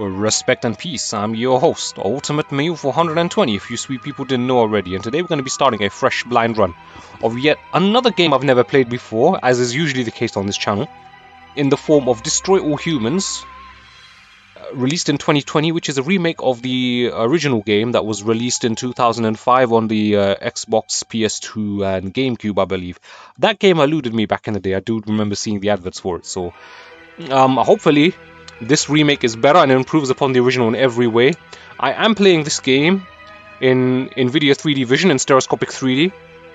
Respect and peace, I'm your host, ULTIMATEMALE420 if you sweet people didn't know already, and today we're going to be starting a fresh blind run of yet another game I've never played before, as is usually the case on this channel, in the form of Destroy All Humans, released in 2020, which is a remake of the original game that was released in 2005 on the Xbox, PS2 and GameCube, I believe. That game eluded me back in the day. I do remember seeing the adverts for it, so hopefully this remake is better and improves upon the original in every way. I am playing this game in Nvidia 3D Vision and Stereoscopic 3D,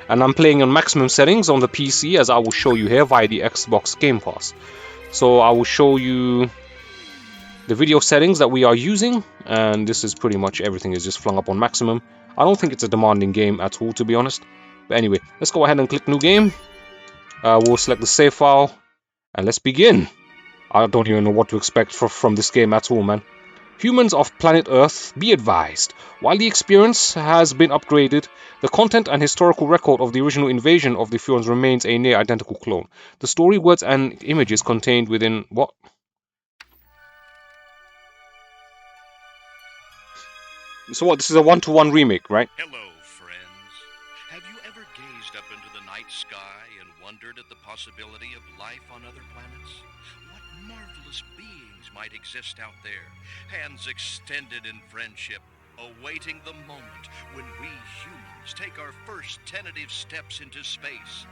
and I'm playing on maximum settings on the PC, as I will show you here via the Xbox Game Pass. So I will show you the video settings that we are using, and this is pretty much everything is just flung up on maximum. I don't think it's a demanding game at all, to be honest. But anyway, let's go ahead and click New Game. We'll select the save file, and let's begin. I don't even know what to expect from this game at all, man. Humans of planet Earth, be advised. While the experience has been upgraded, the content and historical record of the original invasion of the Furons remains a near identical clone. The story, words, and images contained within... What? So what, this is a one-to-one remake, right? Hello, friends. Have you ever gazed up into the night sky and wondered at the possibility of life on other planets? What marvelous beings might exist out there, hands extended in friendship, awaiting the moment when we humans take our first tentative steps into space.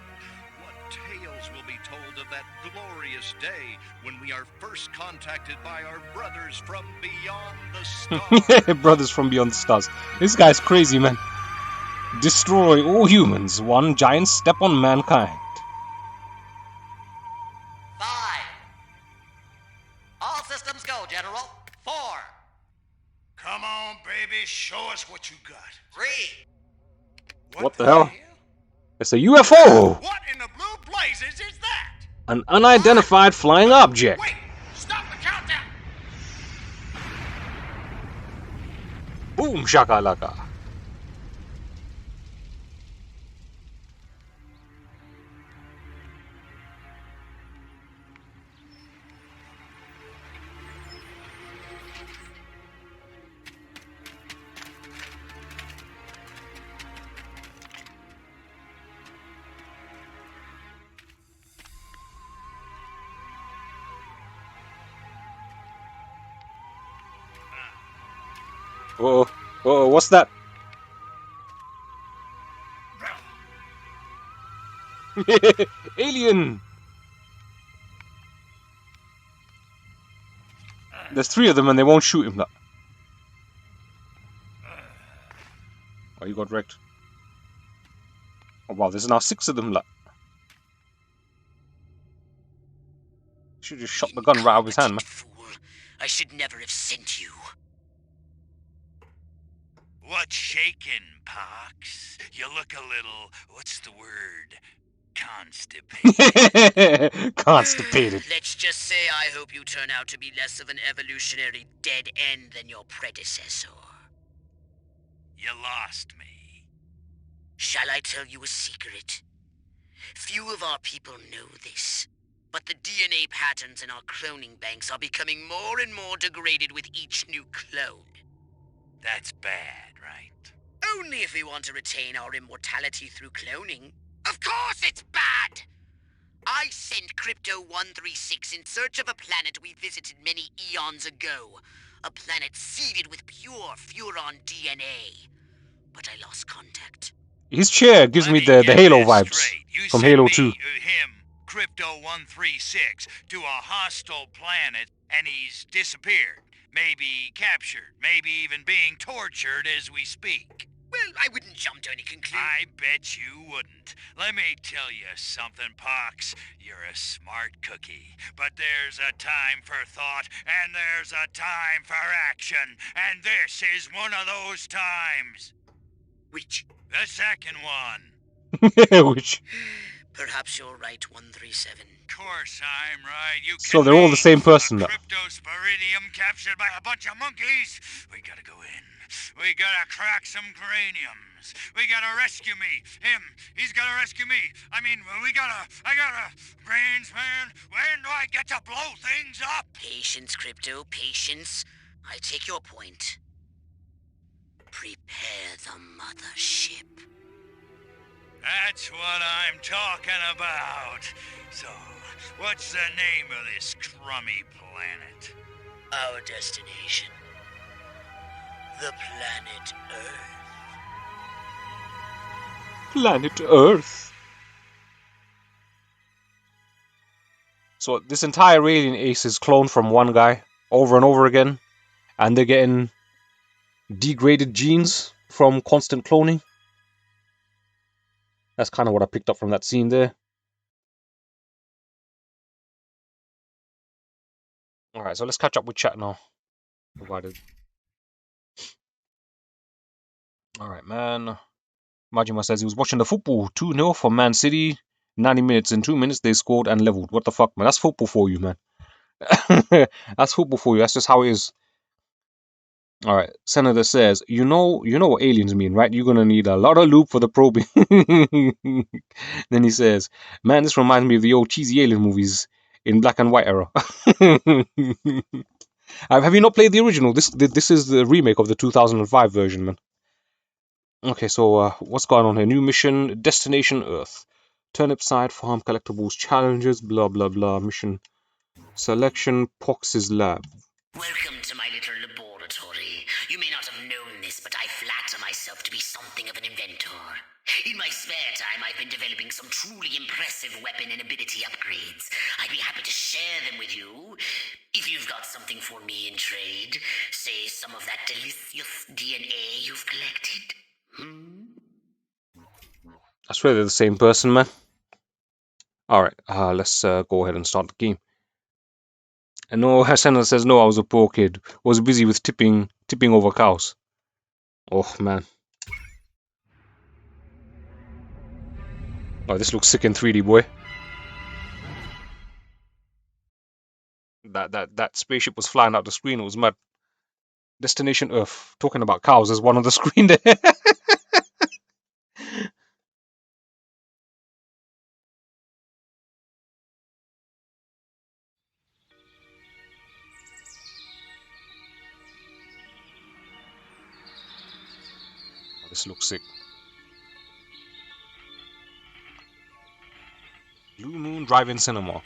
What tales will be told of that glorious day when we are first contacted by our brothers from beyond the stars? Brothers from beyond the stars. This guy's crazy, man. Destroy all humans, one giant step on mankind. 5. All systems go, General. 4. Come on, baby, show us what you got. 3. What the hell? It's a UFO! What in the blue blazes is that? An unidentified flying object. Wait, stop the countdown! Boom shakalaka. Uh-oh, what's that? Alien! There's 3 of them and they won't shoot him. Oh, you got wrecked. Oh wow, there's now 6 of them. Like, should just shot the gun right out of his hand, man. Fool. I should never have sent you. What's shaking, Pox? You look a little, what's the word? Constipated. Constipated. Let's just say I hope you turn out to be less of an evolutionary dead end than your predecessor. You lost me. Shall I tell you a secret? Few of our people know this, but the DNA patterns in our cloning banks are becoming more and more degraded with each new clone. That's bad, right? Only if we want to retain our immortality through cloning. Of course it's bad! I sent Crypto-136 in search of a planet we visited many eons ago. A planet seeded with pure Furon DNA. But I lost contact. His chair gives me the Halo vibes from Halo 2. Him, Crypto-136, to a hostile planet, and he's disappeared. Maybe captured, maybe even being tortured as we speak. Well, I wouldn't jump to any conclusion. I bet you wouldn't. Let me tell you something, Pox. You're a smart cookie. But there's a time for thought, and there's a time for action. And this is one of those times. Which? The second one. Which? Perhaps you're right, 137. Course I'm right. You So they're all the same person, though. Cryptosporidium captured by a bunch of monkeys. We gotta go in. We gotta crack some craniums. We gotta rescue me. Him. He's gotta rescue me. I mean, I gotta... Brains, man. When do I get to blow things up? Patience, Crypto, patience. I take your point. Prepare the mothership. That's what I'm talking about. So, what's the name of this crummy planet? Our destination. The planet Earth. Planet Earth. So this entire alien ace is cloned from one guy over and over again, and they're getting degraded genes from constant cloning. That's kind of what I picked up from that scene there. Alright, so let's catch up with chat now. Provided. Alright, man. Majima says he was watching the football. 2-0 for Man City. 90 minutes. In 2 minutes, they scored and leveled. What the fuck, man? That's football for you, man. That's football for you. That's just how it is. Alright, Senator says, you know what aliens mean, right? You're gonna need a lot of lube for the probing. Then he says, man, this reminds me of the old cheesy alien movies in black and white era. Have you not played the original? This is the remake of the 2005 version, man. Okay, so what's going on here? New mission, Destination Earth. Turnip side, farm collectibles, challenges, blah blah blah. Mission selection, Pox's lab. Welcome to my little laboratory. You may not have known this, but I flatter myself to be something of an inventor. In my spare time, I've been developing some truly impressive weapon and ability upgrades. I'd be happy to share them with you. If you've got something for me in trade, say some of that delicious DNA you've collected. I swear they're the same person, man. Alright, let's go ahead and start the game. And no, Senator says, no, I was a poor kid. Was busy with tipping over cows. Oh, man. Oh, this looks sick in 3D, boy. That spaceship was flying out the screen. It was mad. Destination Earth. Talking about cows. There's one on the screen there. Oh, this looks sick. Blue Moon Drive-In Cinema.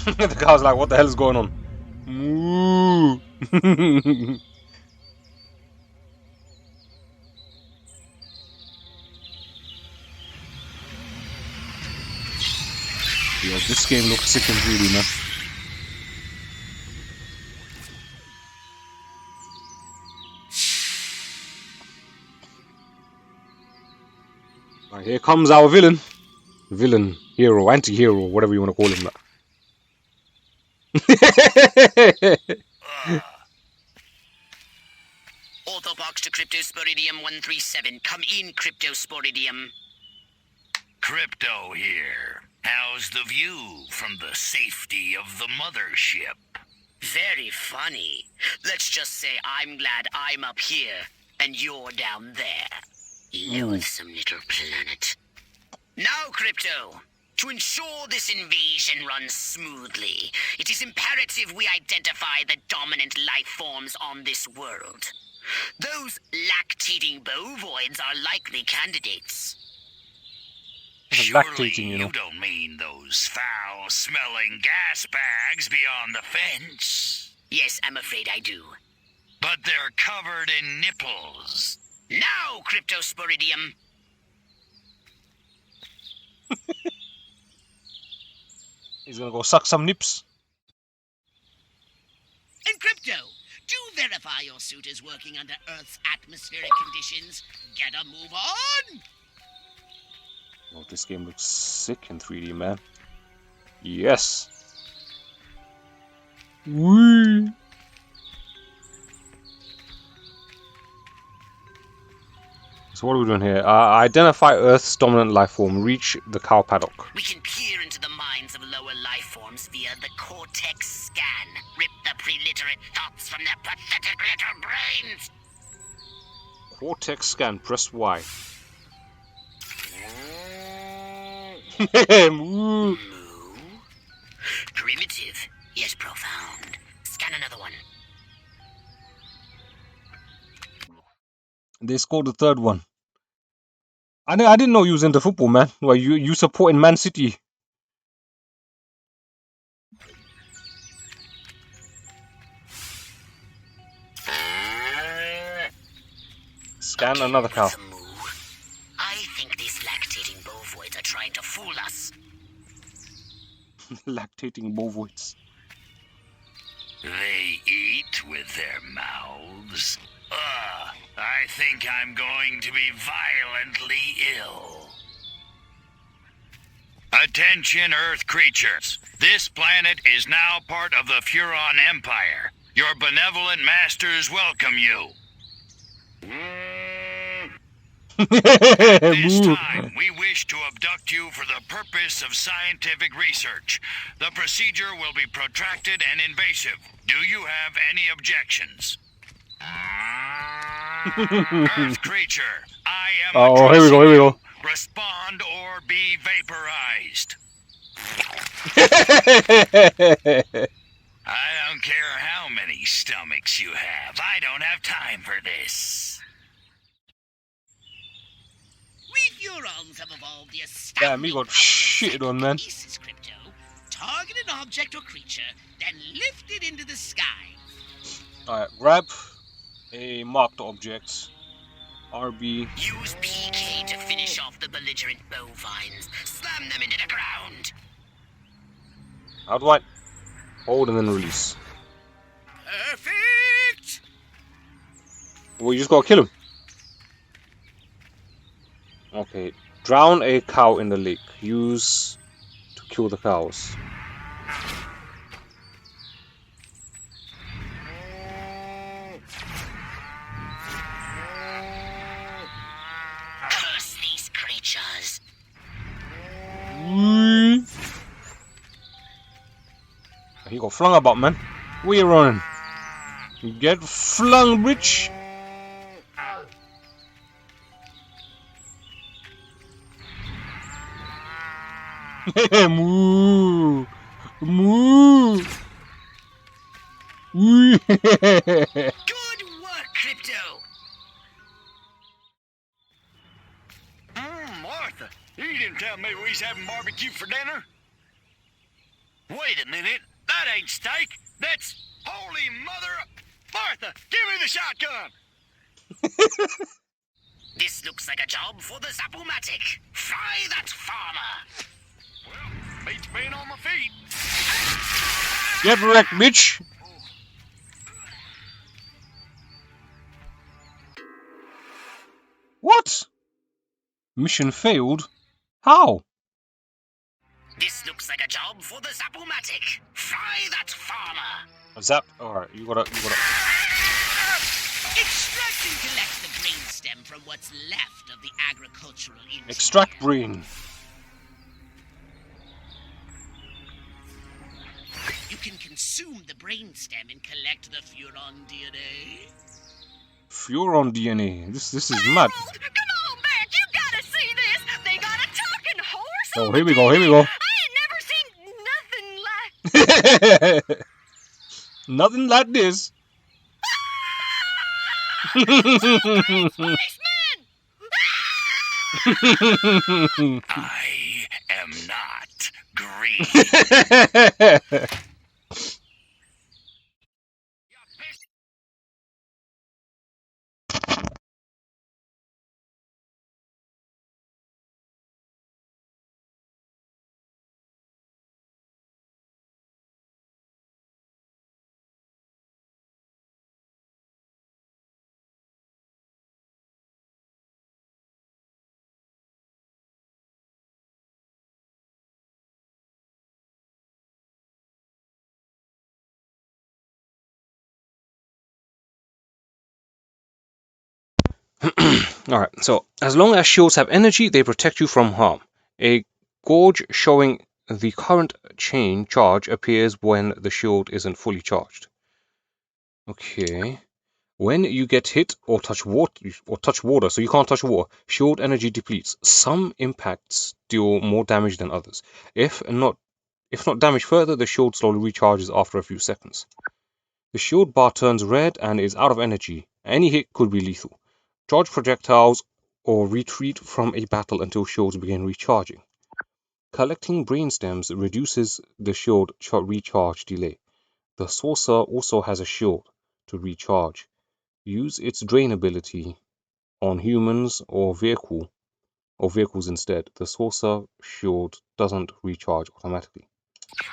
The guy's like, what the hell is going on? Moo. Yo, this game looks sick and 3D, man. Right, here comes our villain. Villain, hero, anti-hero, whatever you want to call him. Orthobox to Cryptosporidium 137. Come in, Cryptosporidium. Crypto here. How's the view from the safety of the mothership? Very funny. Let's just say I'm glad I'm up here and you're down there. Loathsome little planet. Now, Crypto, to ensure this invasion runs smoothly, it is imperative we identify the dominant life forms on this world. Those lactating bovoids are likely candidates. Surely you don't mean those foul-smelling gas bags beyond the fence? Yes, I'm afraid I do. But they're covered in nipples. Now, Cryptosporidium! He's gonna go suck some nips. And Crypto, do verify your suit is working under Earth's atmospheric conditions. Get a move on! Oh, this game looks sick in 3D, man. Yes. Whee. So what are we doing here? Identify Earth's dominant life form. Reach the cow paddock. We can peer into the minds of lower life forms via the cortex scan. Rip the preliterate thoughts from their pathetic little brains. Cortex scan. Press Y. Moo. Moo? Primitive, yet profound. Scan another one. They scored the third one. I didn't know you was into football, man. Well, you supporting Man City. Scan another cow. I think these lactating bovoids are trying to fool us. Lactating bovoids. They eat with their mouths. I think I'm going to be violently ill. Attention, Earth creatures. This planet is now part of the Furon Empire. Your benevolent masters welcome you. At this time, we wish to abduct you for the purpose of scientific research. The procedure will be protracted and invasive. Do you have any objections? Earth creature, I am here we go, here we go. Respond or be vaporized. I don't care how many stomachs you have. I don't have time for this. We Furons have evolved the Damn, he astounding got power of shitted on, man. psychokinesis, Crypto. Target an object or creature, then lift it into the sky. Alright, grab a marked object. RB. Use PK to finish off the belligerent bovines. Slam them into the ground. How do I hold and then release? Perfect! Well, you just gotta kill him. Okay. Drown a cow in the lake. Use to kill the cows. Curse these creatures. He got flung about, man. Where you running? You get flung, bitch. Moo. Moo. Good work, Crypto. Martha, you didn't tell me we was having barbecue for dinner. Wait a minute, that ain't steak. That's holy mother. Martha, give me the shotgun. This looks like a job for the Zapomatic. Fry that farmer. Well, beats being on my feet. Get wrecked, bitch. What? Mission failed? How? This looks like a job for the Zapomatic. Fry that farmer. Zap. Alright, you gotta. Extract and collect the brainstem from what's left of the agricultural engineer. Extract brain. You can consume the brainstem and collect the Furon DNA. Furon DNA. This is mad. Come on back, you gotta see this. They got a talking horse. Oh, on here we the go, here we TV. go. I ain't never seen nothing like. Nothing like this. Policeman! I am not green. Alright, so as long as shields have energy, they protect you from harm. A gauge showing the current chain charge appears when the shield isn't fully charged. Okay. When you get hit or touch water, so you can't touch water, shield energy depletes. Some impacts deal more damage than others. If not damaged further, the shield slowly recharges after a few seconds. The shield bar turns red and is out of energy. Any hit could be lethal. Charge projectiles or retreat from a battle until shields begin recharging. Collecting brainstems reduces the shield recharge delay. The saucer also has a shield to recharge. Use its drain ability on humans or vehicles instead. The saucer shield doesn't recharge automatically.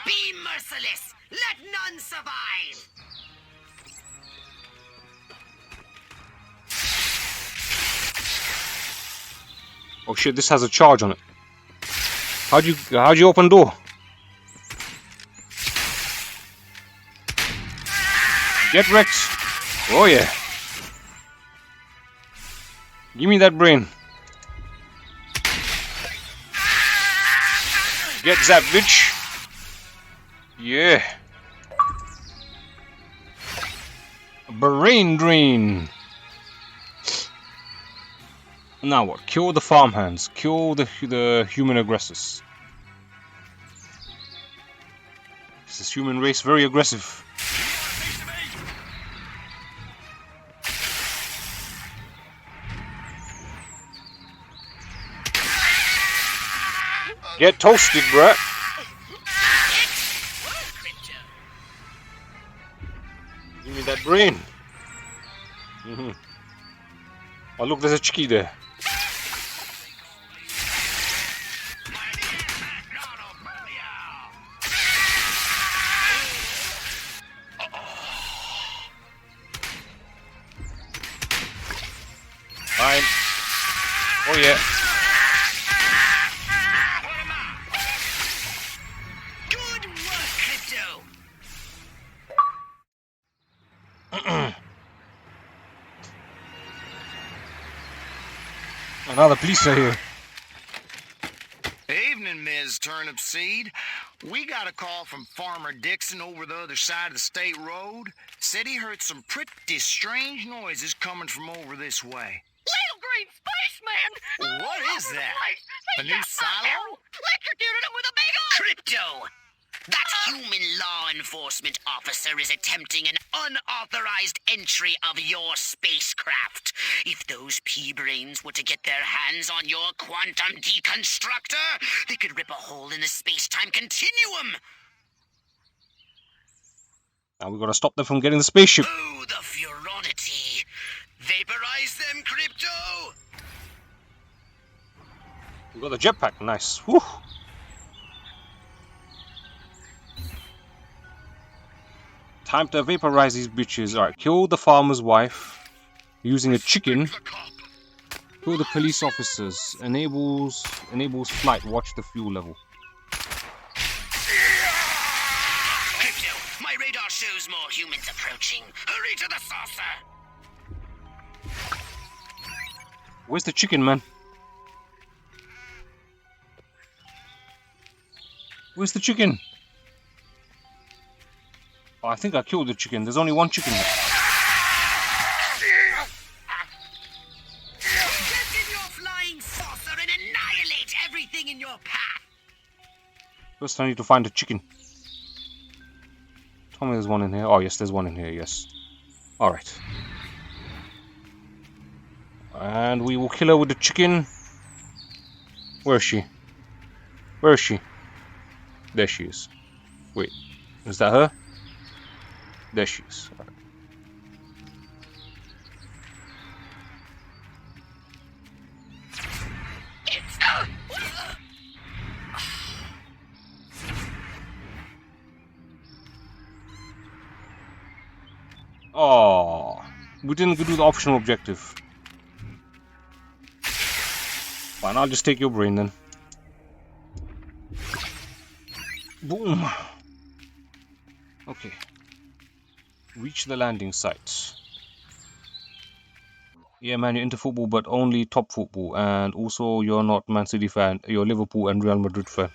Be merciless! Let none survive! Oh shit, this has a charge on it. How'd you open the door? Get wrecked. Oh yeah. Give me that brain. Get zapped, bitch. Yeah. Brain drain. Now what? Kill the farmhands. Kill the human aggressors. This is human race very aggressive. Get toasted, bruh. Give me that brain. Oh look, there's a chickie there. Fine. Oh yeah. Good work, Crypto! Another police are here. Evening, Ms. Turnip Seed. We got a call from Farmer Dixon over the other side of the state road. Said he heard some pretty strange noises coming from over this way. Little green spaceman! What is that? A new silo? Electrocuted him with a big old... Crypto! That human law enforcement officer is attempting an unauthorized entry of your spacecraft. If those pea-brains were to get their hands on your quantum deconstructor, they could rip a hole in the space-time continuum. Now we gotta stop them from getting the spaceship. Oh, the furonity. Vaporize them, Crypto! We got the jetpack, nice. Whew. Time to vaporize these bitches. Alright, kill the farmer's wife using a chicken. Kill the police officers. Enables flight. Watch the fuel level. Crypto, my radar shows more humans approaching. Hurry to the saucer! Where's the chicken, man? Where's the chicken? Oh, I think I killed the chicken. There's only one chicken left. Get in your flying saucer and annihilate everything in your path! First, I need to find a chicken. Tell me there's one in here. Oh, yes, there's one in here, yes. Alright. And we will kill her with the chicken. Where is she? Where is she? There she is. Wait, is that her? There she is. Right. Oh, we didn't do the optional objective. Fine, I'll just take your brain then. Boom. Okay. Reach the landing site. Yeah, man, you're into football, but only top football, and also you're not Man City fan. You're Liverpool and Real Madrid fan.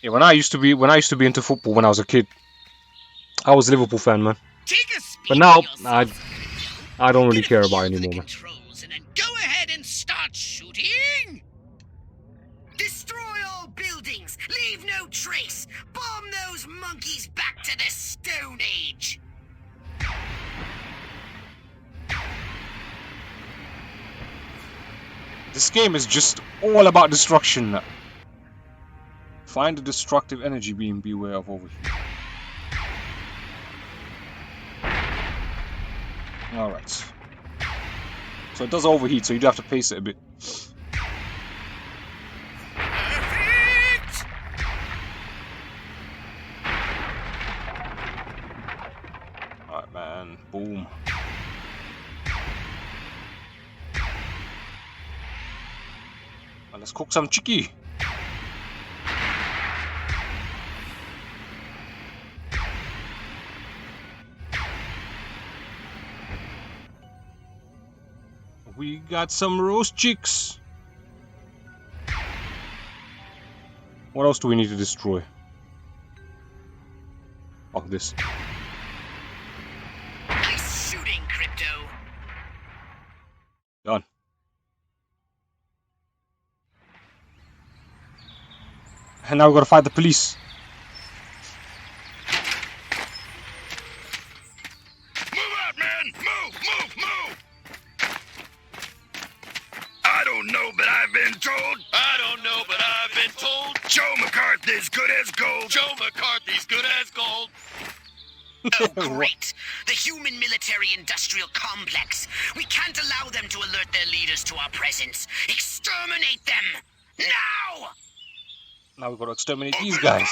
Yeah, when I used to be into football when I was a kid, I was a Liverpool fan, man. Take a speak But now, for yourself, I don't really Get a care about feel it for the anymore, man. controls and then go ahead and start shooting. Destroy all buildings. Leave no trace. Bomb those monkeys back to the Stone Age. This game is just all about destruction. Find the destructive energy beam, beware of overheat. Alright. So it does overheat, so you do have to pace it a bit. Perfect! Alright, man. Boom. And let's cook some chicky. We got some roast chicks. What else do we need to destroy? Oh, this. Nice shooting, Crypto. Done. And now we gotta fight the police. Move out, man! Move! I don't know, but I've been told. Joe McCarthy's good as gold. Oh, great. The human military-industrial complex. We can't allow them to alert their leaders to our presence. Exterminate them! Now! Now we gotta exterminate these guys.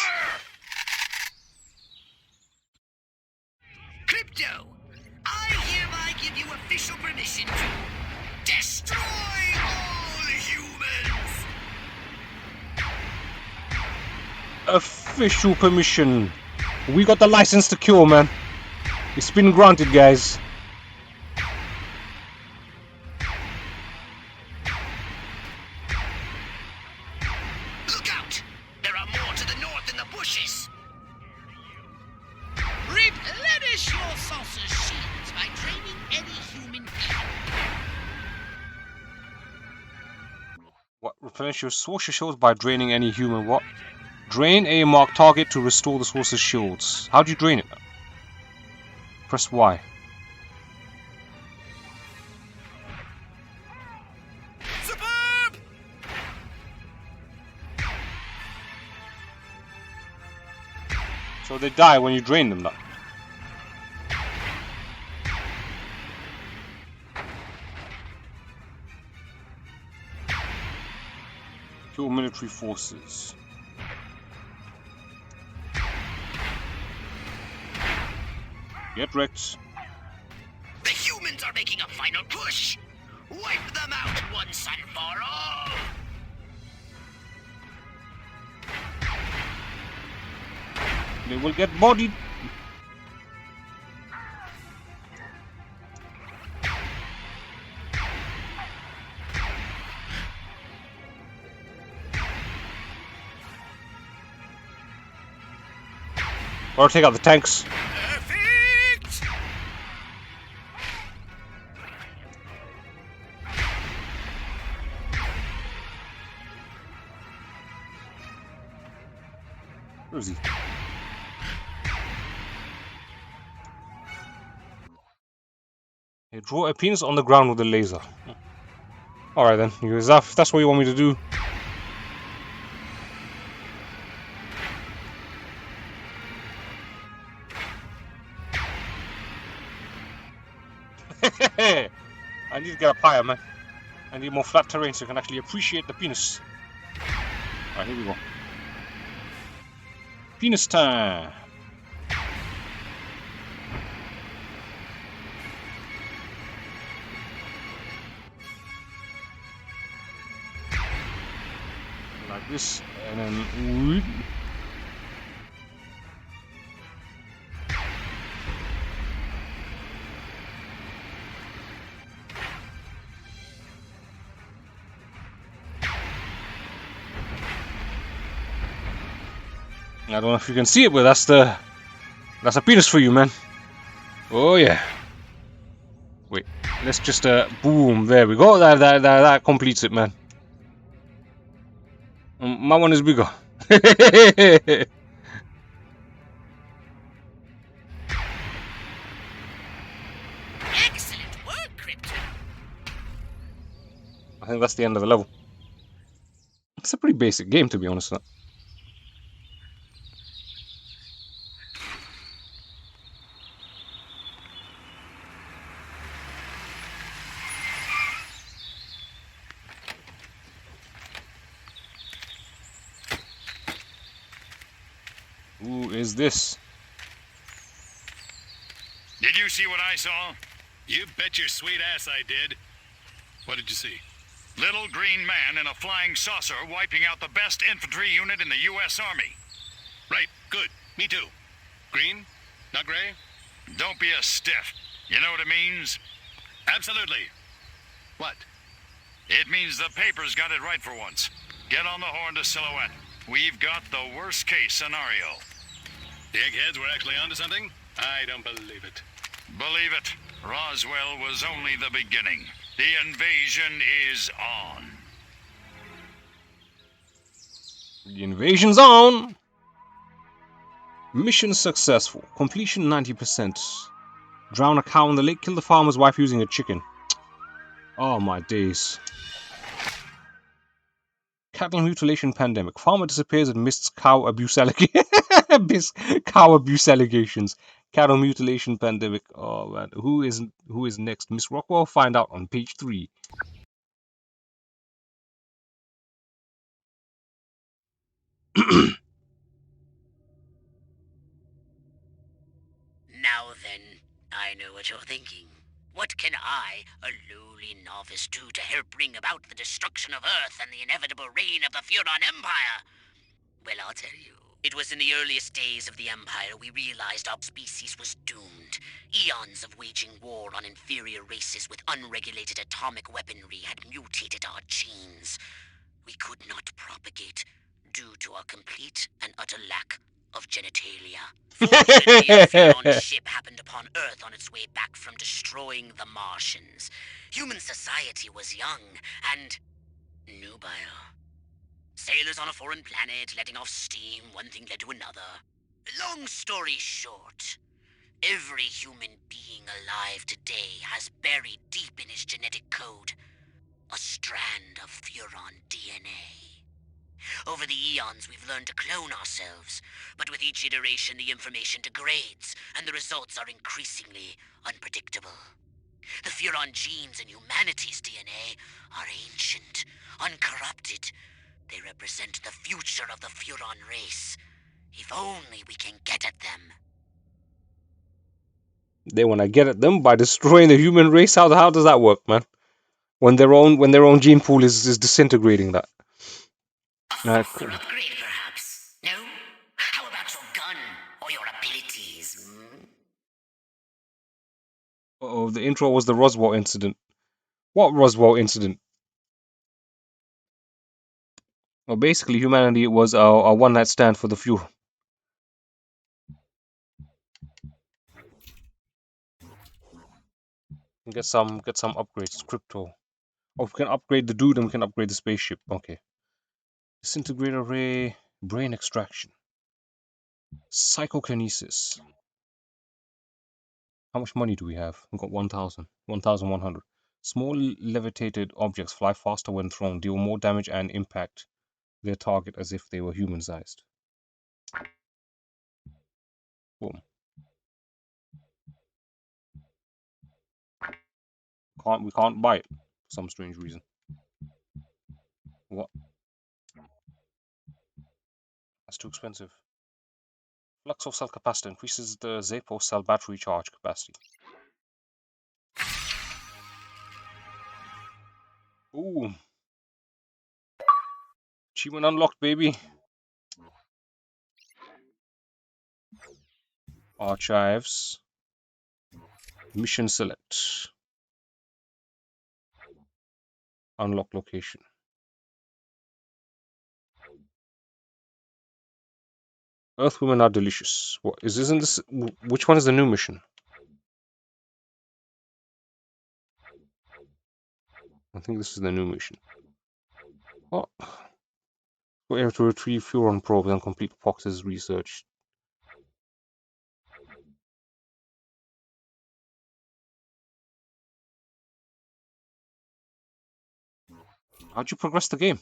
Crypto, I hereby give you official permission to destroy all humans! Official permission. We got the license to kill, man. It's been granted, guys. Look out! There are more to the north in the bushes! Replenish your saucer shields by draining any human being. What? Replenish your source shields by draining any human what? Drain a marked target to restore the source's shields. How do you drain it? Press Y. Superb! So they die when you drain them now. Kill military forces. Get wrecked. The humans are making a final push! Wipe them out once and for all! They will get bodied. Or take out the tanks. Perfect! Where is he? Hey, draw a penis on the ground with a laser. Alright then, if that's what you want me to do. I need to get up higher, man. I need more flat terrain so I can actually appreciate the penis. Alright, here we go. Penis time! Like this, and then... I don't know if you can see it, but that's a penis for you, man. Oh yeah. Wait, let's just boom. There we go. That completes it, man. My one is bigger. Excellent work, Crypto. I think that's the end of the level. It's a pretty basic game, to be honest. Who is this? Did you see what I saw? You bet your sweet ass I did. What did you see? Little green man in a flying saucer wiping out the best infantry unit in the U.S. Army. Right, good. Me too. Green? Not gray? Don't be a stiff. You know what it means? Absolutely. What? It means the papers got it right for once. Get on the horn to Silhouette. We've got the worst case scenario. The eggheads were actually onto something? I don't believe it. Believe it. Roswell was only the beginning. The invasion is on. The invasion's on! Mission successful. Completion 90%. Drown a cow in the lake, kill the farmer's wife using a chicken. Oh my days. Cattle mutilation pandemic. Farmer disappears and mists cow abuse allegations. Cow abuse allegations. Cattle mutilation pandemic. Oh man, who is next? Miss Rockwell. Find out on page 3. Now then, I know what you're thinking. What can I, a lowly novice, do to help bring about the destruction of Earth and the inevitable reign of the Furon Empire? Well, I'll tell you. It was in the earliest days of the Empire we realized our species was doomed. Eons of waging war on inferior races with unregulated atomic weaponry had mutated our genes. We could not propagate due to our complete and utter lack of genitalia. Fortunately, a Furon ship happened upon Earth on its way back from destroying the Martians. Human society was young and nubile. Sailors on a foreign planet, letting off steam, one thing led to another. Long story short, every human being alive today has buried deep in his genetic code a strand of Furon DNA. Over the eons, we've learned to clone ourselves, but with each iteration, the information degrades, and the results are increasingly unpredictable. The Furon genes in humanity's DNA are ancient, uncorrupted. They represent the future of the Furon race. If only we can get at them. They want to get at them by destroying the human race. How does that work, man? When their own gene pool is disintegrating that. Software upgrade, perhaps? No? How about your gun or your abilities? Oh, the intro was the Roswell incident. What Roswell incident? Well, basically, humanity was a one-night stand for the few. Get some upgrades. Crypto. Oh, we can upgrade the dude and we can upgrade the spaceship. Okay. Disintegrate array. Brain extraction. Psychokinesis. How much money do we have? We've got 1,000. 1,100. Small levitated objects fly faster when thrown, deal more damage and impact their target as if they were human-sized. Boom. We can't buy it for some strange reason. What? That's too expensive. Flux of cell capacitor increases the Zapo cell battery charge capacity. Ooh. Achievement unlocked, baby. Archives. Mission select. Unlock location. Earth women are delicious. What is? Isn't this? Which one is the new mission? I think this is the new mission. What? We're able to retrieve Furon probes and complete Fox's research. How'd you progress the game?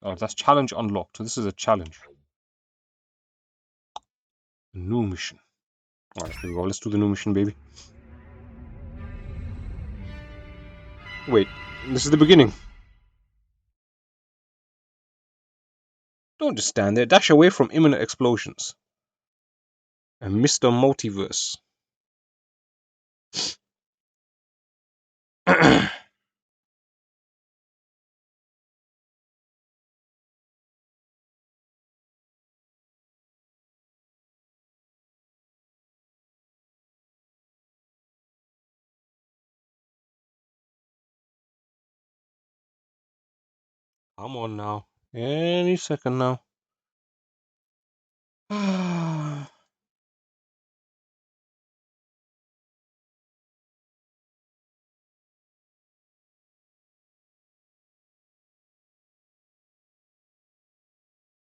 Oh, that's challenge unlocked. So this is a challenge. A new mission. Alright, here we go. Let's do the new mission, baby. Wait, this is the beginning. Don't just stand there. Dash away from imminent explosions. And Mr. Multiverse. Come on now. Any second now.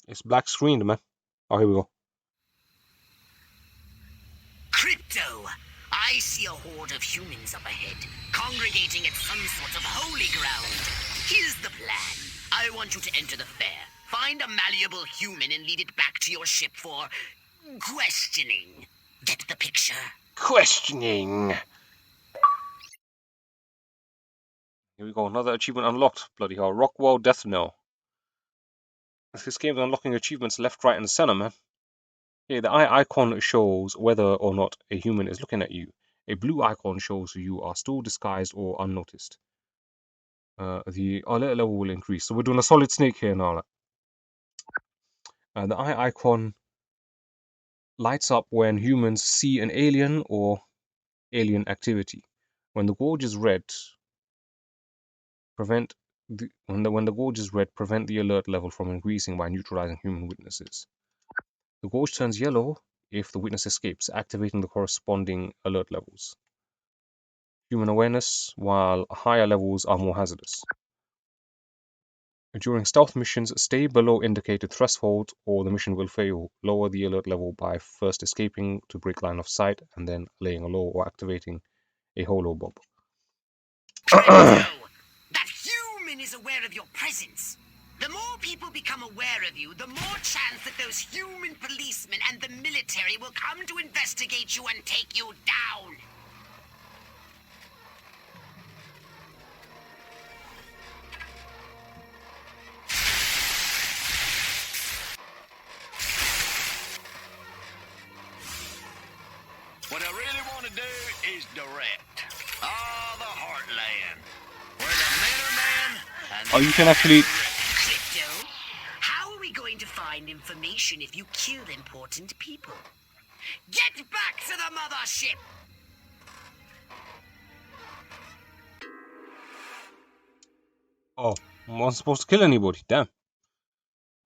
It's black screened, man. Oh, here we go. Crypto! I see a horde of humans up ahead, congregating at some sort of holy ground. Here's the plan. I want you to enter the fair, find a malleable human and lead it back to your ship for questioning. Get the picture? Questioning. Here we go. Another achievement unlocked. Bloody hell. Rockwell Death Knell. This game is unlocking achievements left, right, and center, man. Here, the eye icon shows whether or not a human is looking at you. A blue icon shows you are still disguised or unnoticed. The alert level will increase. So we're doing a solid snake here now. The eye icon lights up when humans see an alien or alien activity. When the gauge is red, prevent the alert level from increasing by neutralizing human witnesses. The gauge turns yellow if the witness escapes, activating the corresponding alert levels. Human awareness, while higher levels are more hazardous. During stealth missions, stay below indicated threshold or the mission will fail. Lower the alert level by first escaping to break line of sight and then laying low or activating a holobob. That human is aware of your presence. The more people become aware of you, the more chance that those human policemen and the military will come to investigate you and take you down. What I really want to do is direct. Ah, the heartland. Where the men are men and Oh, you can actually... Crypto, how are we going to find information if you kill important people? Get back to the mothership! Oh, I wasn't supposed to kill anybody. Damn.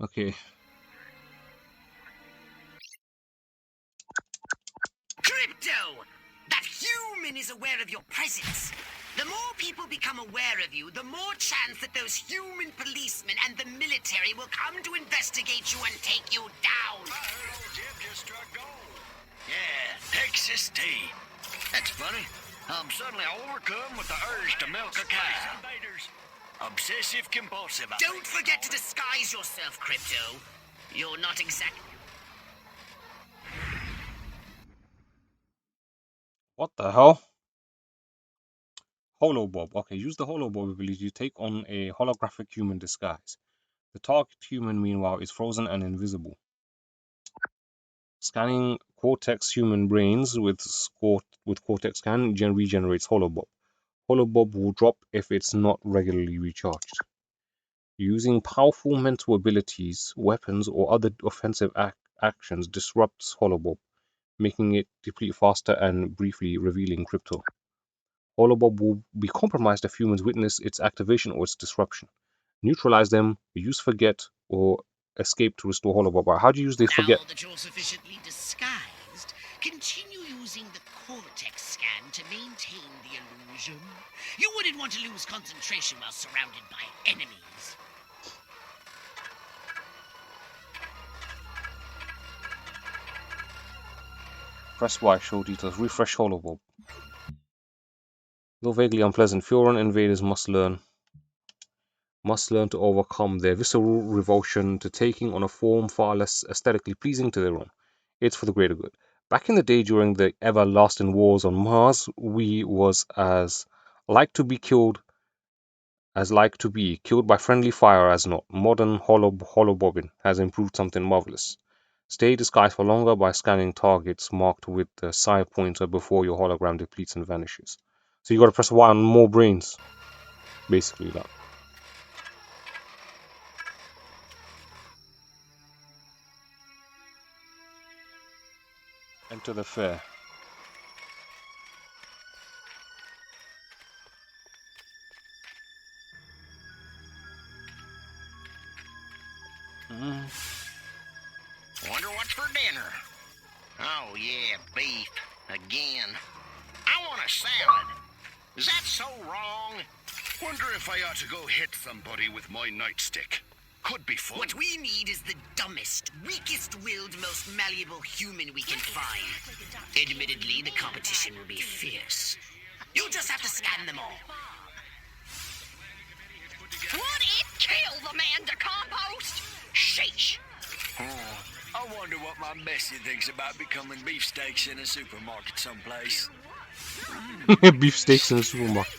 Okay. Crypto! That human is aware of your presence. The more people become aware of you, the more chance that those human policemen and the military will come to investigate you and take you down. I heard old Jim just struck gold. Yeah, Texas tea. That's funny. I'm suddenly overcome with the urge to milk a cow. Obsessive compulsive. Don't forget to disguise yourself, Crypto. You're not exactly... What the hell? Holobob. Okay, use the Holobob ability to take on a holographic human disguise. The target human, meanwhile, is frozen and invisible. Scanning Cortex human brains with Cortex scan regenerates Holobob. Holobob will drop if it's not regularly recharged. Using powerful mental abilities, weapons, or other offensive actions disrupts Holobob, making it deplete faster and briefly revealing Crypto. Holobob will be compromised if humans witness its activation or its disruption. Neutralize them, use forget, or escape to restore holobob. How do you use the forget? Now that you're sufficiently disguised, continue using the cortex scan to maintain the illusion. You wouldn't want to lose concentration while surrounded by enemies. Press Y, show details, refresh holobob. Though vaguely unpleasant, Furon invaders must learn to overcome their visceral revulsion to taking on a form far less aesthetically pleasing to their own. It's for the greater good. Back in the day during the everlasting wars on Mars, we was as like to be killed by friendly fire as not. Modern holobobbing has improved something marvelous. Stay disguised for longer by scanning targets marked with the psi pointer before your hologram depletes and vanishes. So you gotta press Y on more brains. Basically that. Enter the fair. Wonder what's for dinner. Oh, yeah, beef. Again. I want a salad. Is that so wrong? Wonder if I ought to go hit somebody with my nightstick. Could be fun. What we need is the dumbest, weakest-willed, most malleable human we can find. Admittedly, the competition will be fierce. You'll just have to scan them all. Would it kill the man to compost? Sheesh. I wonder what my Bessie thinks about becoming beefsteaks in a supermarket someplace. Beefsteaks in the supermarket.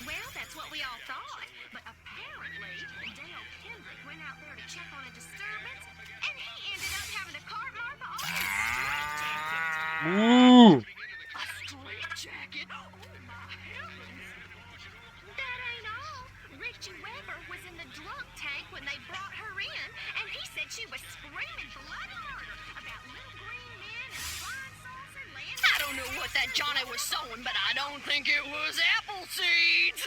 Well, that's what we all thought. But apparently, Dale Kendrick went out there to check on a disturbance, and he ended up having to cart mark the office. Ooh. A straight jacket? Oh, my heavens. That ain't all. Richie Weber was in the drunk tank when they brought her in, and he said she was screaming bloody murder about little green men and flying saucer land. I don't know what that Johnny was sewing, but I don't think it was apple seeds.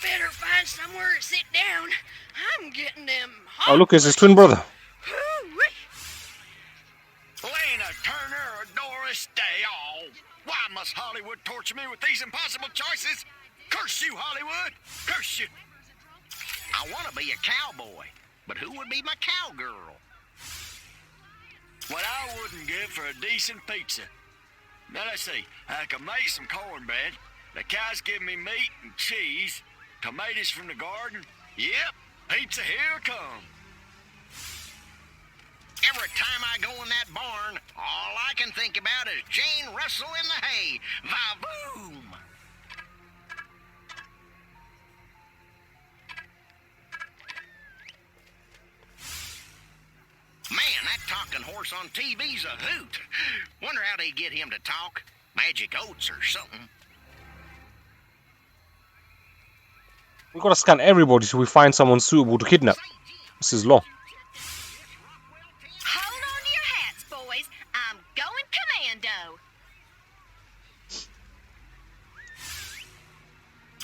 Better find somewhere to sit down. I'm getting them. Oh, look, it's his twin brother. Lena Turner or Doris Day. Oh, why must Hollywood torture me with these impossible choices? Curse you, Hollywood! Curse you! I want to be a cowboy, but who would be my cowgirl? What I wouldn't give for a decent pizza. Now let's see, I can make some cornbread. The cows give me meat and cheese. Tomatoes from the garden. Yep, pizza, here come. Every time I go in that barn, all I can think about is Jane Russell in the hay. Va-boom! Man, that talking horse on TV's a hoot. Wonder how they get him to talk. Magic oats or something. We gotta scan everybody till we find someone suitable to kidnap. This is law. Hold on to your hats, boys. I'm going commando.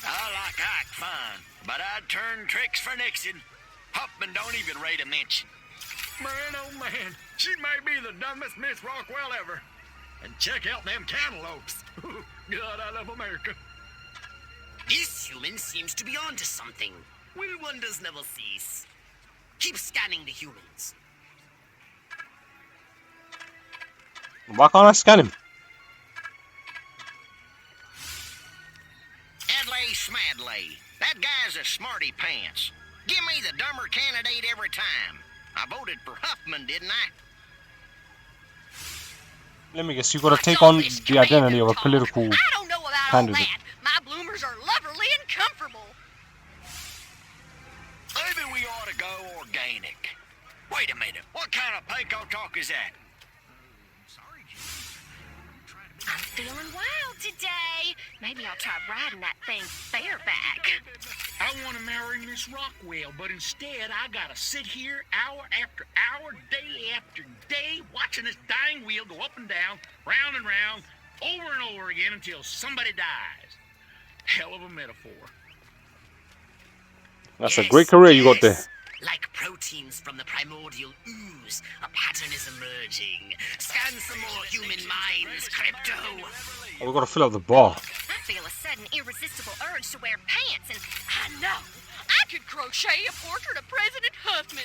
I like Ike fine, but I'd turn tricks for Nixon. Huffman don't even rate a mention. Man, oh man, she may be the dumbest Miss Rockwell ever. And check out them cantaloupes. God, I love America. This human seems to be onto something. Will wonders never cease. Keep scanning the humans. Why can't I scan him? Adlai Smadley. That guy's a smarty pants. Give me the dumber candidate every time. I voted for Huffman, didn't I? Let me guess, you gotta take on the identity of a political I don't know about candidate. all that. My bloomers are lovely and comfortable. Maybe we ought to go organic. Wait a minute, what kind of panko talk is that? I'm feeling wild today. Maybe I'll try riding that thing bareback. I want to marry Miss Rockwell, but instead I gotta sit here hour after hour, day after day, watching this dying wheel go up and down, round and round, over and over again until somebody dies. Hell of a metaphor. That's a great career you got there. Like proteins from the primordial ooze, a pattern is emerging. Scan some more human minds, Crypto. Oh, we gotta fill up the bar. I feel a sudden irresistible urge to wear pants, and I know I could crochet a portrait of President Huffman.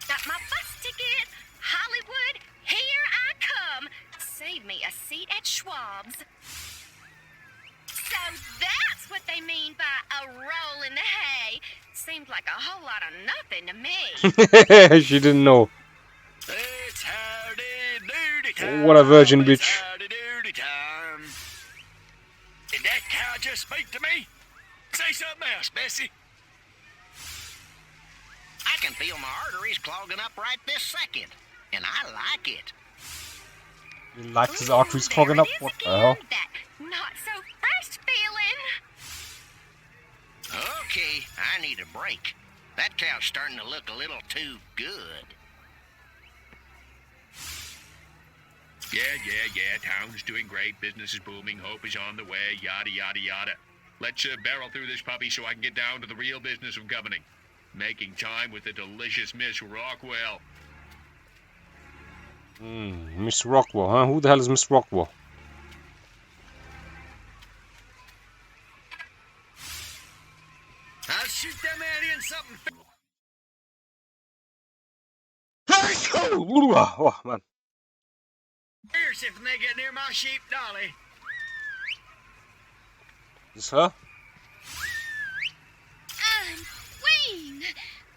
Got my bus ticket. Hollywood, here I come. Save me a seat at Schwab's. So that's what they mean by a roll in the hay. Seemed like a whole lot of nothing to me. She didn't know. It's howdy doody time. What a virgin bitch. It's howdy doody time. Did that cow just speak to me? Say something else, Bessie. I can feel my arteries clogging up right this second, and I like it. You like his arteries clogging up? What the hell? That not so fresh feeling. Okay, I need a break. That cow's starting to look a little too good. Yeah. Town's doing great. Business is booming. Hope is on the way. Yada, yada, yada. Let's barrel through this puppy so I can get down to the real business of governing. Making time with the delicious Miss Rockwell. Miss Rockwell, huh? Who the hell is Miss Rockwell? I'll shoot them alien something. Oh, man. Fierce if they get near my sheep dolly. Is this her? Queen!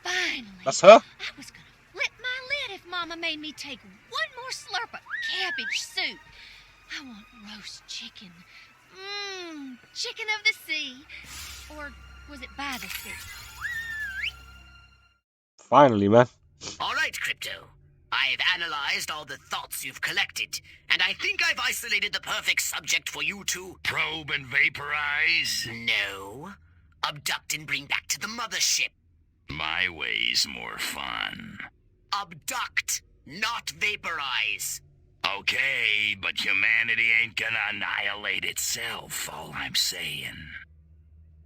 Finally. That's her? I was gonna flip my lid if Mama made me take one more slurp of cabbage soup. I want roast chicken. Chicken of the sea. Or was it by the sea? Finally, man. All right, Crypto. I've analyzed all the thoughts you've collected, and I think I've isolated the perfect subject for you to... Probe and vaporize? No. Abduct and bring back to the mothership. My way's more fun. Abduct, not vaporize. Okay, but humanity ain't gonna annihilate itself, all I'm saying.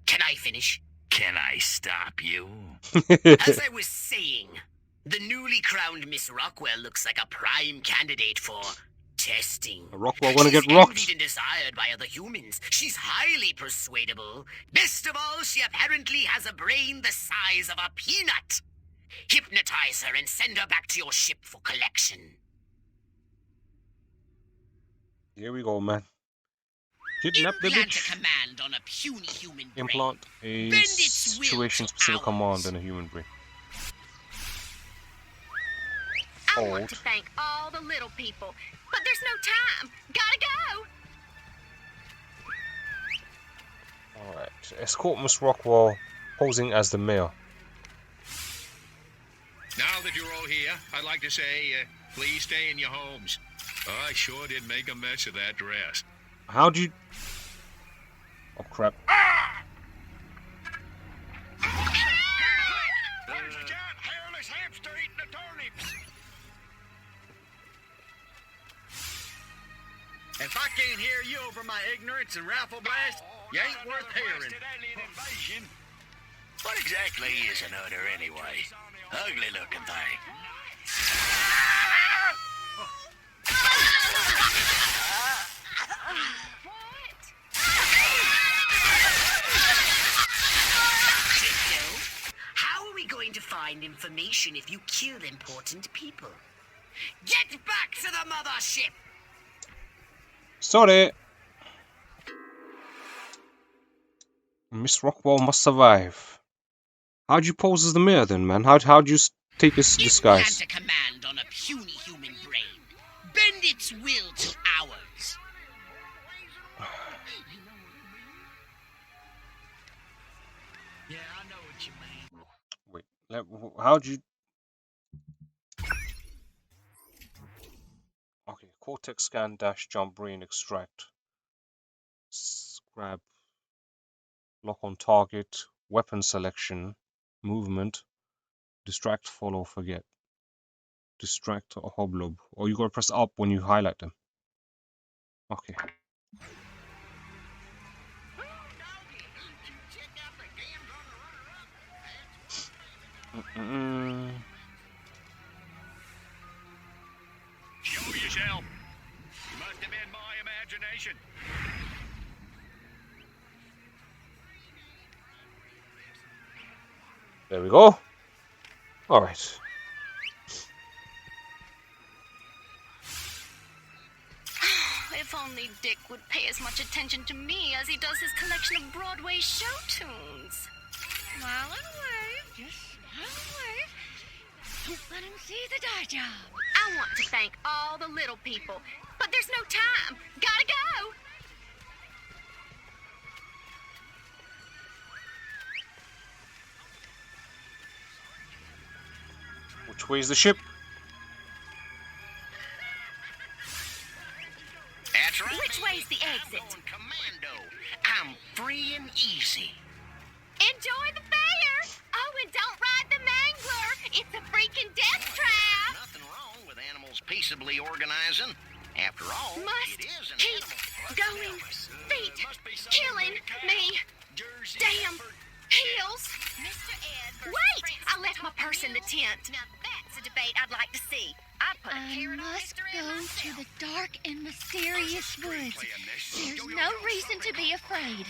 Can I finish? Can I stop you? As I was saying, the newly crowned Miss Rockwell looks like a prime candidate for testing. Rockwell wanna She's get rocked. envied and desired by other humans. She's highly persuadable. Best of all, she apparently has a brain the size of a peanut. Hypnotize her and send her back to your ship for collection. Here we go, man. Kidnap the Implant bitch. a command on a puny human brain. Implant a Bend its will situation-specific to command ours. in a human brain. I want to thank all the little people, but there's no time. Gotta go. Alright. Escort Miss Rockwell, posing as the mayor. Now that you're all here, I'd like to say, please stay in your homes. I sure did make a mess of that dress. How'd you... Oh, crap. There's a giant hairless hamster eating the turnips. If I can't hear you over my ignorance and rifle blast, you ain't worth hearing. What exactly is an udder anyway? Ugly looking thing. How are we going to find information if you kill important people? Get back to the mothership! Sorry. Miss Rockwell must survive. How'd you pose as the mayor then, man? How'd you take his disguise? Implant a command on a puny human brain. Bend its will to ours. Yeah, I know what you mean. Wait, how'd you... Okay, cortex scan dash jump brain extract. Grab, lock on target, weapon selection, movement, distract, follow, forget. Distract or hoblob. Or you gotta press up when you highlight them. Okay. Show yourself. Must have been my imagination. There we go. Alright. If only Dick would pay as much attention to me as he does his collection of Broadway show tunes. Smile and wave. Just smile and wave. Don't let him see the dye job. I want to thank all the little people, but there's no time. Gotta go. Which way is the ship? That's right. Which way's the exit? I'm going commando. I'm free and easy. Enjoy the fair. Oh, and don't ride the mangler. It's a freaking death trap. Nothing wrong with animals peaceably organizing. After all, Must it is an keep animal. going. Feet killing me. Damn heels. Mr. Ed versus Wait! Francis I left my purse in the tent. Now that's a debate I'd like to see. I'd put a carrot on Mr. Ed myself. The dark and mysterious woods. There's no reason to be afraid.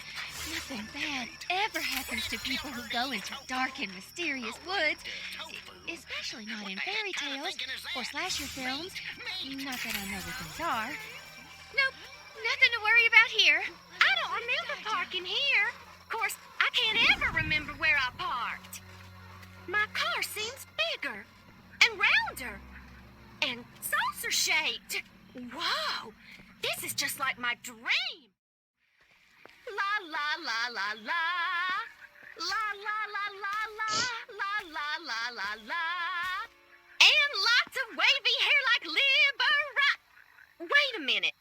Nothing bad ever happens to people who go into dark and mysterious woods. Especially not in fairy tales or slasher films. Not that I know what those are. Nope, nothing to worry about here. I don't remember parking here. Of course, I can't ever remember where I parked. My car seems bigger and rounder and saucer-shaped. Whoa, this is just like my dream. La la la la la. La la la la la. La la la la la. And lots of wavy hair like Libera. Wait a minute.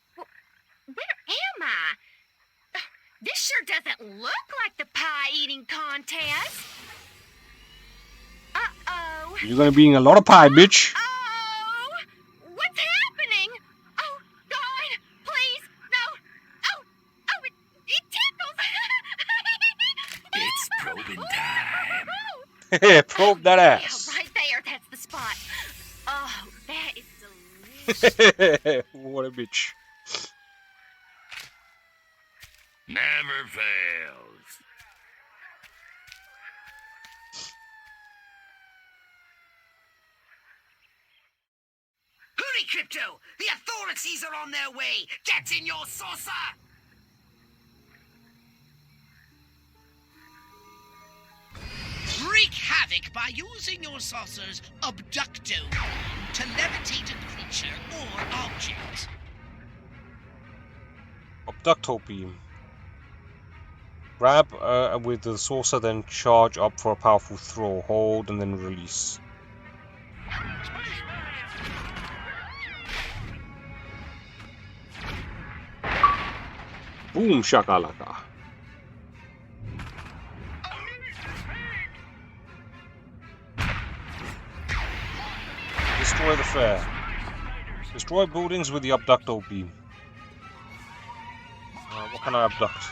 Where am I? This sure doesn't look like the pie-eating contest. Uh-oh. You're gonna be eating a lot of pie, bitch. Oh! What's happening? Oh, God, please, no. Oh, it tickles. It's probing time. Probe that ass. Yeah, right there, that's the spot. Oh, that is delicious. What a bitch. Never fails. Hurry, Crypto! The authorities are on their way! Get in your saucer! Wreak havoc by using your saucer's abducto to levitate a creature or object. Abducto beam. Grab with the saucer, then charge up for a powerful throw. Hold and then release. Boom shakalaka. Destroy the fair. Destroy buildings with the abducto beam. What can I abduct?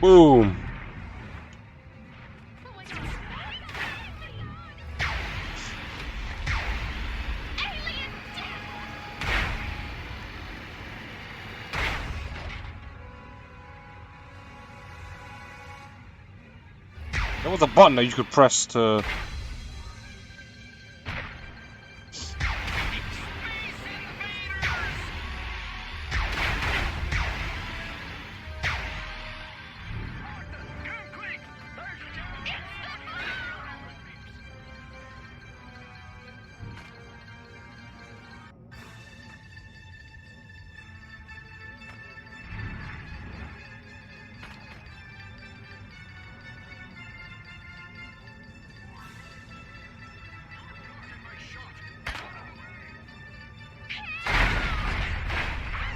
Boom! There was a button that you could press to...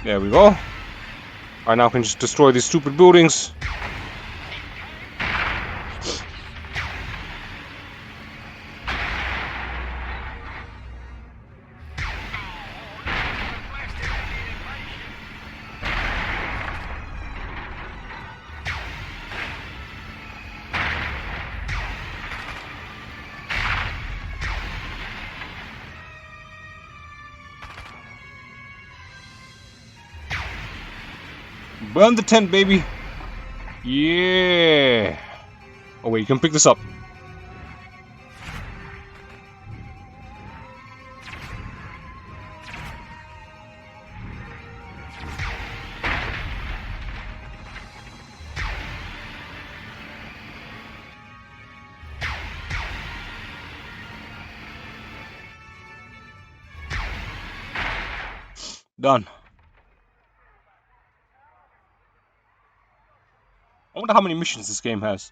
There we go. Alright, now I can just destroy these stupid buildings. Burn the tent, baby. Yeah. Oh wait, you can pick this up. Done. I wonder how many missions this game has.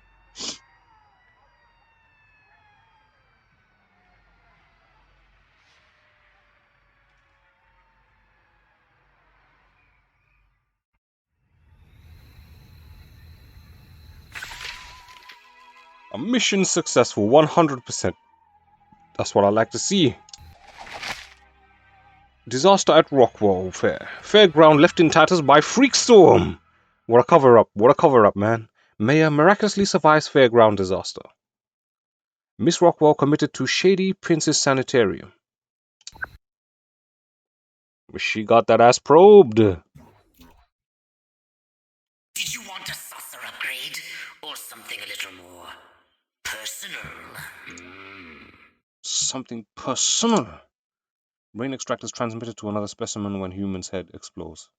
A mission successful, 100%. That's what I like to see. Disaster at Rockwall Fair. Fairground left in tatters by Freakstorm. What a cover-up. What a cover-up, man. Mayor miraculously survives fairground disaster. Miss Rockwell committed to shady Princess Sanitarium. She got that ass probed. Did you want a saucer upgrade? Or something a little more personal? Something personal. Brain extract is transmitted to another specimen when human's head explodes.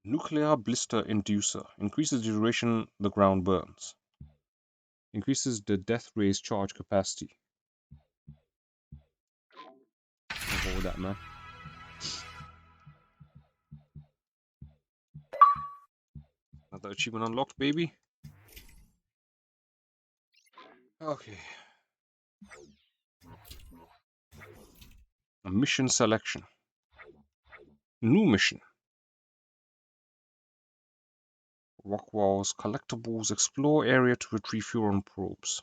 Nuclear blister inducer. Increases the duration the ground burns. Increases the death ray's charge capacity. I'll go with that, man. Another achievement unlocked, baby. Okay. A mission selection. New mission. Rock walls, collectibles, explore area to retrieve furon probes.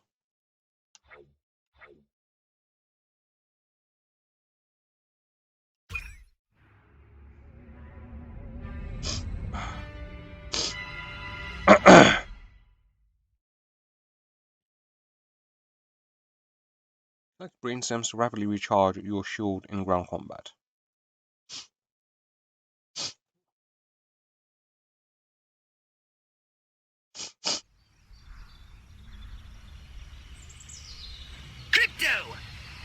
Collect brain stems to rapidly recharge your shield in ground combat. Crypto!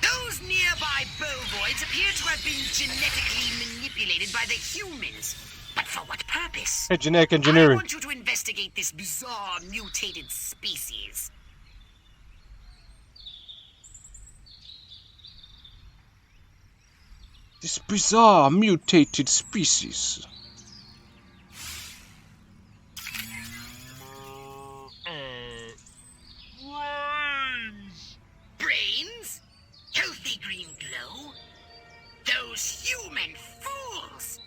Those nearby bovoids appear to have been genetically manipulated by the humans. But for what purpose? Genetic engineering. I want you to investigate this bizarre mutated species. This bizarre mutated species. Brains? Healthy green glow? Those human fools!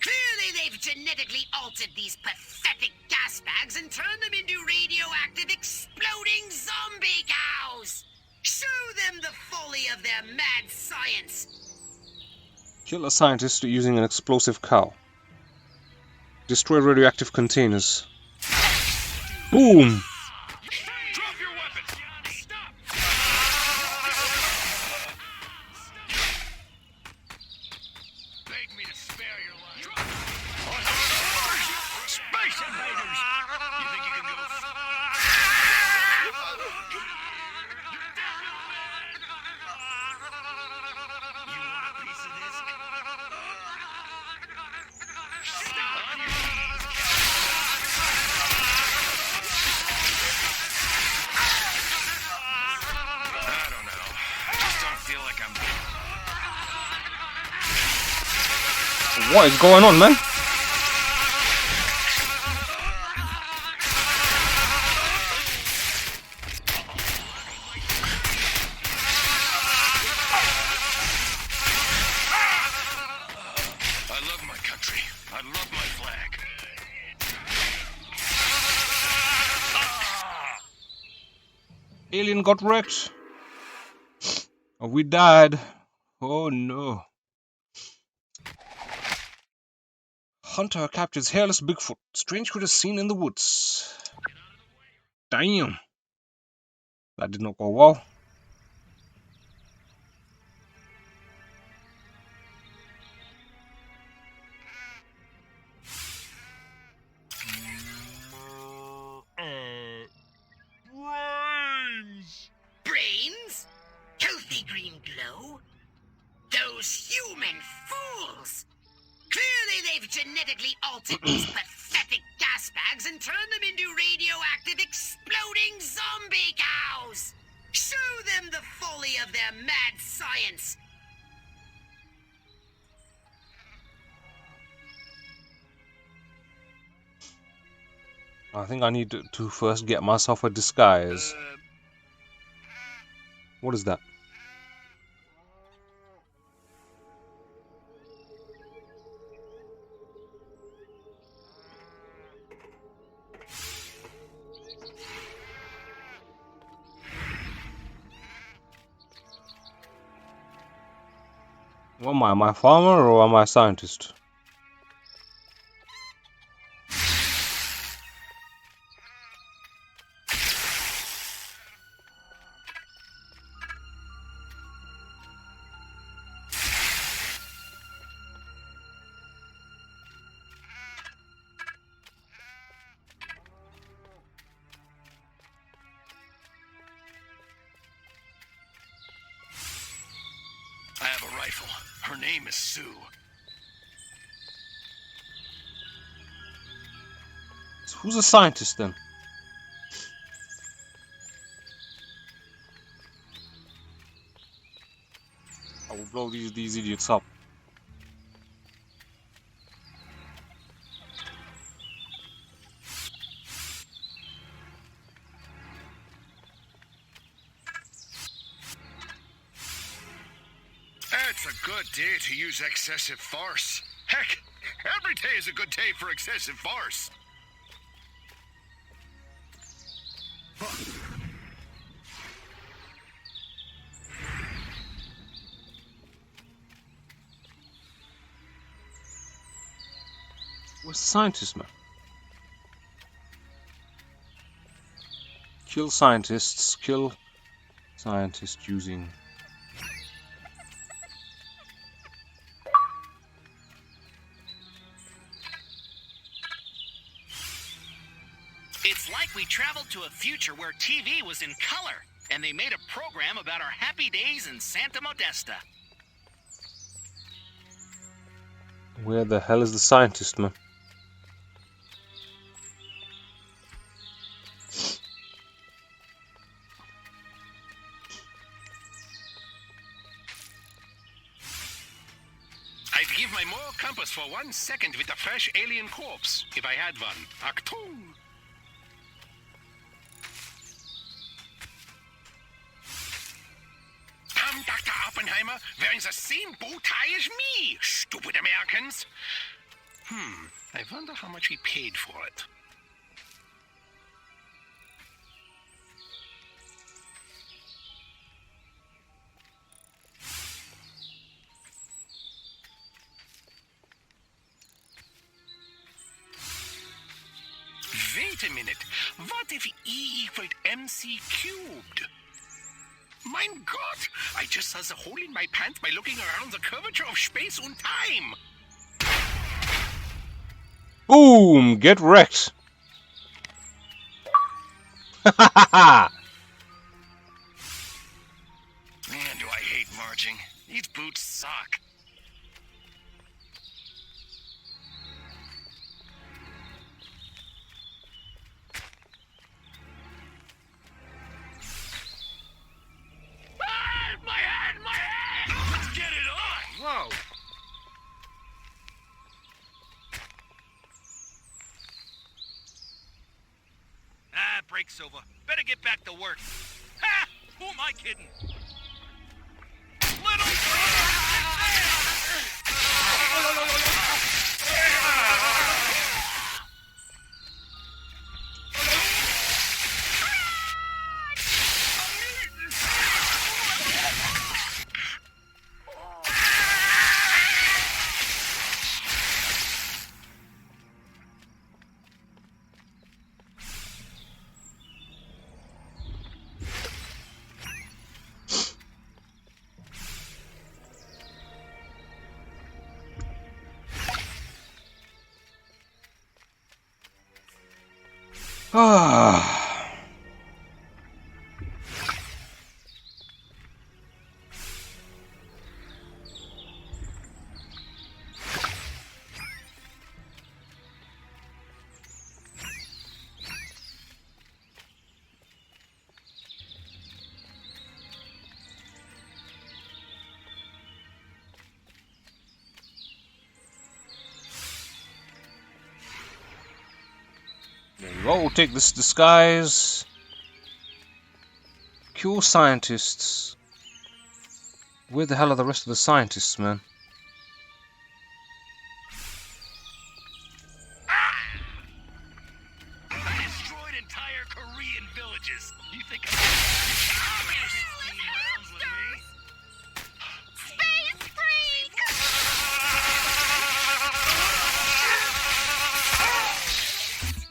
Clearly they've genetically altered these pathetic gas bags and turned them into radioactive exploding zombie cows! Show them the folly of their mad science! Kill a scientist using an explosive cow. Destroy radioactive containers. Boom! Drop your weapons! Stop! Beg me to spare your life. Space invaders! You think you can go? You want a piece of this? I don't know. I just don't feel like I'm... What is going on, man? love my country. I love my flag. Alien got wrecked. Oh, we died. Oh no. Hunter captures hairless Bigfoot. Strange critter seen in the woods. Damn. That did not go well. Brains? Healthy green glow? Those human fools! Clearly they've genetically altered these pathetic gas bags and turned them into radioactive exploding zombie cows! Show them the folly of their mad science! I think I need to first get myself a disguise. What is that? What am I? Am I a farmer or am I a scientist? I have a rifle. Her name is Sue. So who's a scientist then? I will blow these idiots up. It's a good day to use excessive force. Heck, every day is a good day for excessive force. Where's the scientist, man? Kill scientists. Kill scientists using... It's like we traveled to a future where TV was in color, and they made a program about our happy days in Santa Modesta. Where the hell is the scientist, man? I'd give my moral compass for 1 second with a fresh alien corpse, if I had one. Actu. I'm Dr. Oppenheimer, wearing the same bow tie as me, stupid Americans. I wonder how much he paid for it. Wait a minute. What if E equaled MC cubed? Mein Gott! I just saw the hole in my pants by looking around the curvature of space and time. Boom! Get wrecked! Man, do I hate marching. These boots suck. Let's get it on! Whoa! Break's over. Better get back to work. Ha! Who am I kidding? Little... Ah. There you go, take this disguise. Cure scientists. Where the hell are the rest of the scientists, man? I destroyed entire Korean villages. You think I'm rounds with me? Space freak!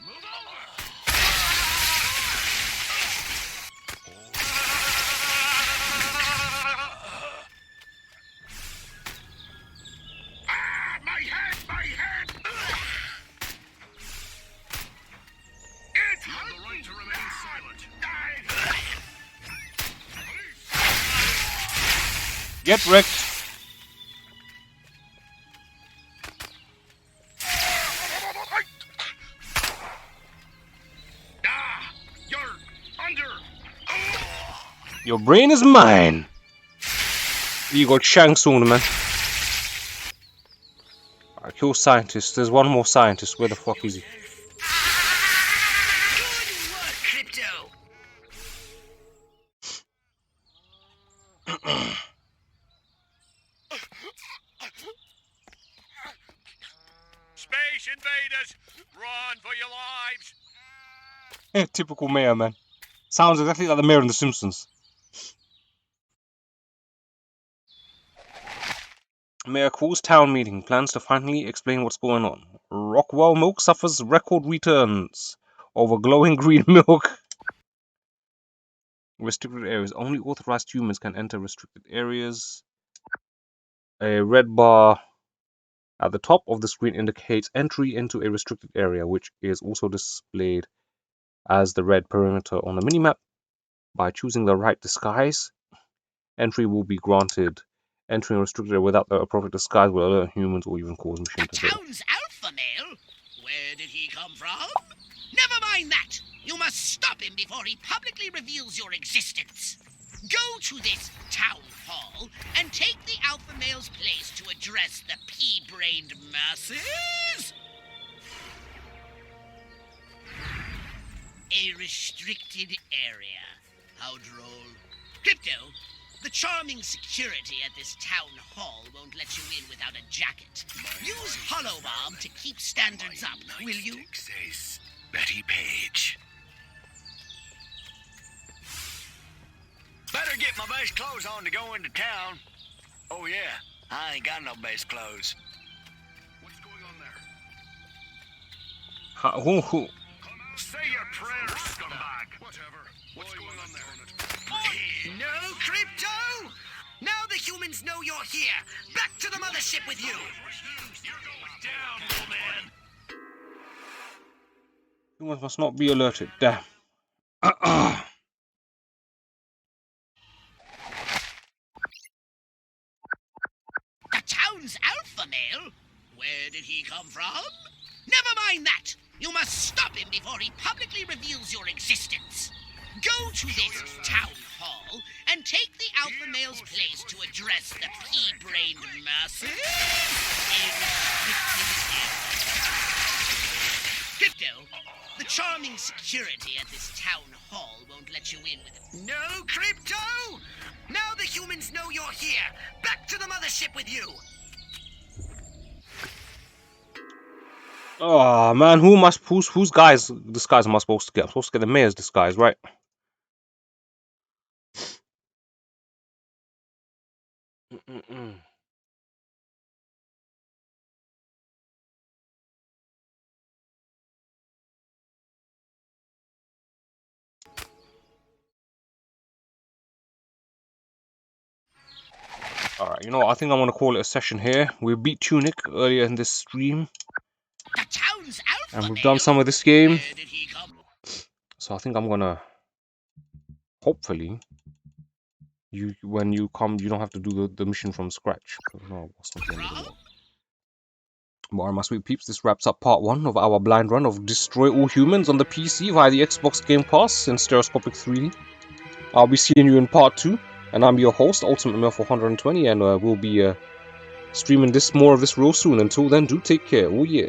Move over! Ah, my head! My head! It's you have the right to remain silent. Get wrecked. Ah, you're under. Your brain is mine. You got shanked soon, man. Alright, kill scientist. There's one more scientist. Where the fuck is he? Good work, Crypto. Space invaders, run for your lives! Typical mayor, man. Sounds exactly like the mayor in The Simpsons. Mayor calls town meeting, plans to finally explain what's going on. Rockwell milk suffers record returns over glowing green milk. Restricted areas. Only authorized humans can enter restricted areas. A red bar at the top of the screen indicates entry into a restricted area, which is also displayed as the red perimeter on the minimap. By choosing the right disguise, entry will be granted. Entering a restricted area without the appropriate disguise will alert humans or even cause mission to fail. Town's alpha male? Where did he come from? Never mind that. You must stop him before he publicly reveals your existence. Go to this town hall and take the alpha male's place to address the pea-brained masses. A restricted area. How droll. Crypto, the charming security at this town hall won't let you in without a jacket. Use Holobob to keep standards up, will you? Says Betty Page. Better get my best clothes on to go into town. Oh yeah, I ain't got no best clothes. What's going on there? Who? Say your prayers, scumbag. Whatever. What's going on there? No, Crypto! Now the humans know you're here. Back to the mothership with you. You're going down, little man. Humans must not be alerted. Damn. The town's alpha male? Where did he come from? Never mind that. You must stop him before he publicly reveals your existence. Go to this town hall and take the alpha male's place to address the pea-brained masses. Crypto, the charming security at this town hall won't let you in with him. No, Crypto! Now the humans know you're here. Back to the mothership with you. Oh man, whose guy's disguise am I supposed to get? I'm supposed to get the mayor's disguise, right? Alright, you know what? I think I want to call it a session here. We beat Tunic earlier in this stream. The town's alpha And we've done some of this game. So I think I'm gonna, hopefully, when you come, you don't have to do the mission from scratch. No, it's not the end of the world. But alright, my sweet peeps, this wraps up part 1 of our blind run of Destroy All Humans on the PC via the Xbox Game Pass in Stereoscopic 3D. I'll be seeing you in part 2, and I'm your host, ULTIMATEMALE420, and we'll be streaming more of this real soon. Until then, do take care. Oh yeah.